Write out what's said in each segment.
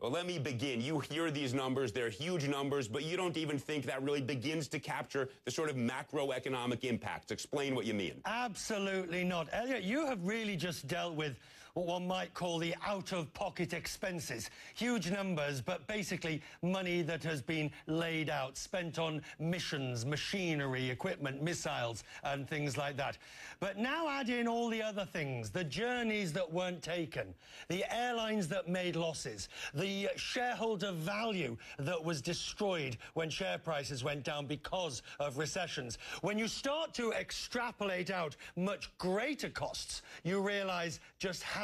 Well, let me begin. You hear these numbers, they're huge numbers, but you don't even think that really begins to capture the sort of macroeconomic impacts. Explain what you mean. Absolutely not. Elliot, you have really just dealt with what one might call the out-of-pocket expenses. Huge numbers, but basically money that has been laid out, spent on missions, machinery, equipment, missiles, and things like that. But now add in all the other things, the journeys that weren't taken, the airlines that made losses, the shareholder value that was destroyed when share prices went down because of recessions. When you start to extrapolate out much greater costs, you realize just how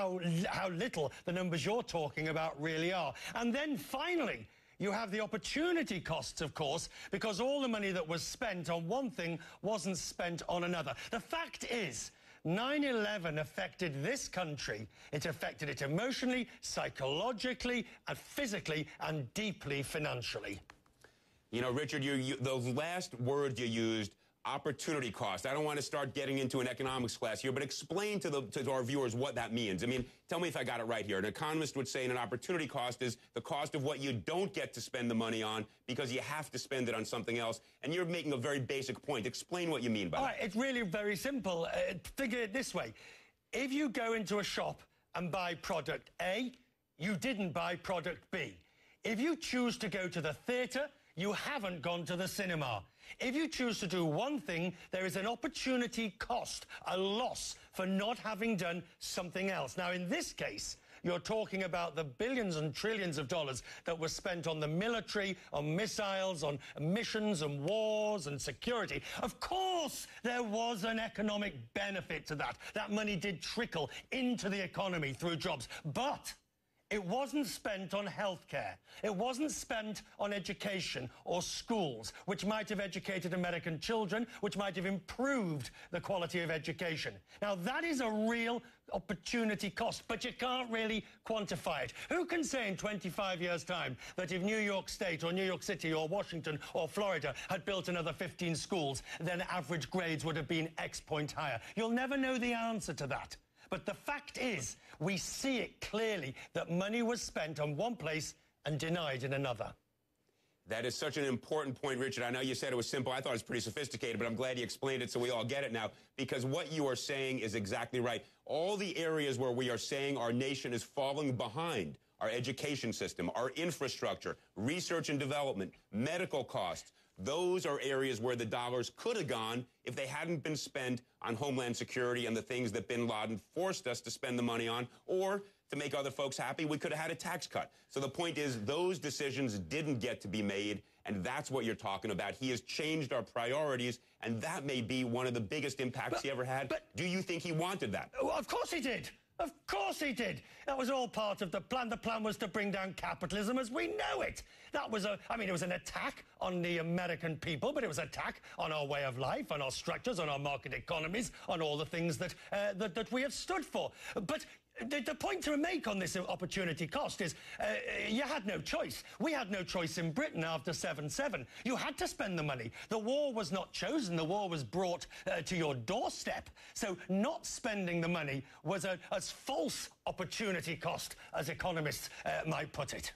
little the numbers you're talking about really are. And then finally, you have the opportunity costs, of course, because all the money that was spent on one thing wasn't spent on another. The fact is, 9/11 affected this country. It affected it emotionally, psychologically, and physically, and deeply financially. You know, Richard, those last words you used, opportunity cost. I don't want to start getting into an economics class here, but explain to our viewers what that means. I mean, tell me if I got it right here. An economist would say an opportunity cost is the cost of what you don't get to spend the money on because you have to spend it on something else. And you're making a very basic point. Explain what you mean by that. All right, it's really very simple. Think of it this way. If you go into a shop and buy product A, you didn't buy product B. If you choose to go to the theatre, you haven't gone to the cinema. If you choose to do one thing, there is an opportunity cost, a loss for not having done something else. Now, in this case, you're talking about the billions and trillions of dollars that were spent on the military, on missiles, on missions and wars and security. Of course, there was an economic benefit to that. That money did trickle into the economy through jobs. But it wasn't spent on healthcare. It wasn't spent on education or schools, which might have educated American children, which might have improved the quality of education. Now, that is a real opportunity cost, but you can't really quantify it. Who can say in 25 years' time that if New York State or New York City or Washington or Florida had built another 15 schools, then average grades would have been X point higher? You'll never know the answer to that. But the fact is, we see it clearly that money was spent on one place and denied in another. That is such an important point, Richard. I know you said it was simple. I thought it was pretty sophisticated, but I'm glad you explained it so we all get it now, because what you are saying is exactly right. All the areas where we are saying our nation is falling behind, our education system, our infrastructure, research and development, medical costs, those are areas where the dollars could have gone if they hadn't been spent on Homeland Security and the things that bin Laden forced us to spend the money on, or to make other folks happy, we could have had a tax cut. So the point is, those decisions didn't get to be made, and that's what you're talking about. He has changed our priorities, and that may be one of the biggest impacts he ever had. But do you think he wanted that? Well, of course he did. Of course he did. That was all part of the plan. The plan was to bring down capitalism as we know it. That was it was an attack on the American people, but it was an attack on our way of life, on our structures, on our market economies, on all the things that we have stood for. But the point to make on this opportunity cost is you had no choice. We had no choice in Britain after 7/7. You had to spend the money. The war was not chosen. The war was brought to your doorstep. So not spending the money was as false opportunity cost as economists might put it.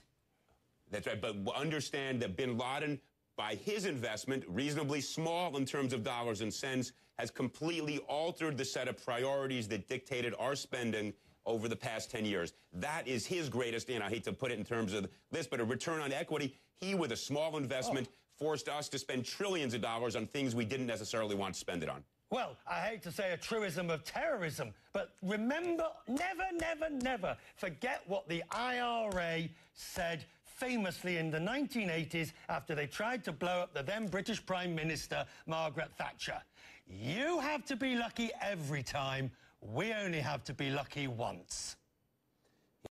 That's right. But understand that bin Laden, by his investment, reasonably small in terms of dollars and cents, has completely altered the set of priorities that dictated our spending over the past 10 years. That is his greatest, and I hate to put it in terms of this, but a return on equity. He, with a small investment, forced us to spend trillions of dollars on things we didn't necessarily want to spend it on. Well, I hate to say a truism of terrorism, but remember, never, never, never forget what the IRA said famously in the 1980s after they tried to blow up the then British Prime Minister, Margaret Thatcher. You have to be lucky every time. We only have to be lucky once.